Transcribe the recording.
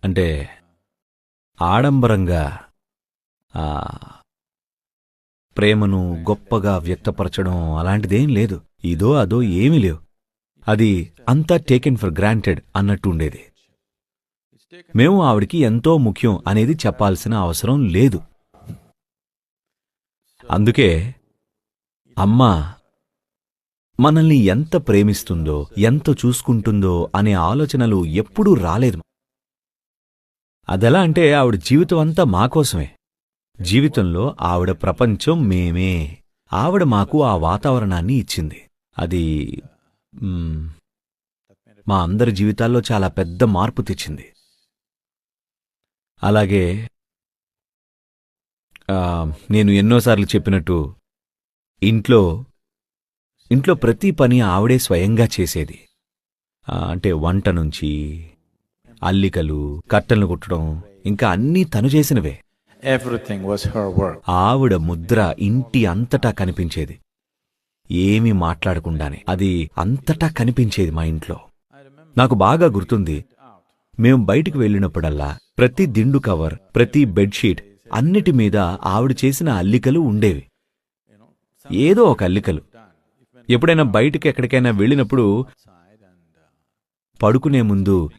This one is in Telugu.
అంటే ఆడంబరంగా ఆ ప్రేమను గొప్పగా వ్యక్తపరచడం అలాంటిదేం లేదు. ఇదో అదో ఏమీ లేవు. అది అంతా టేకెన్ ఫర్ గ్రాంటెడ్ అన్నట్టు ఉండేది. మేము ఆవిడికి ఎంతో ముఖ్యం అనేది చెప్పాల్సిన అవసరం లేదు. అందుకే అమ్మ మనల్ని ఎంత ప్రేమిస్తుందో, ఎంత చూసుకుంటుందో అనే ఆలోచనలు ఎప్పుడూ రాలేదు. అదెలా అంటే ఆవిడ జీవితం అంతా మాకోసమే. జీవితంలో ఆవిడ ప్రపంచం మేమే. ఆవిడ మాకు ఆ వాతావరణాన్ని ఇచ్చింది. అది మా అందరి జీవితాల్లో చాలా పెద్ద మార్పు తెచ్చింది. అలాగే నేను ఎన్నోసార్లు చెప్పినట్టు ఇంట్లో ప్రతి పని ఆవిడే స్వయంగా చేసేది. అంటే వంట నుంచి అల్లికలు, కట్టెలను కుట్టడం, ఇంకా అన్నీ తను చేసినవే. Everything was her work. ఆవిడ ముద్ర ఇంటి అంతటా కనిపించేది. ఏమీ మాట్లాడకుండానే అది అంతటా కనిపించేది మా ఇంట్లో. నాకు బాగా గుర్తుంది, మేం బయటికి వెళ్ళినప్పుడల్లా ప్రతి దిండు కవర్, ప్రతి బెడ్షీట్ అన్నిటి మీద ఆవిడ చేసిన అల్లికలు ఉండేవి. ఏదో ఒక అల్లికలు. ఎప్పుడైనా బయటికి ఎక్కడికైనా వెళ్ళినప్పుడు పడుకునే ముందు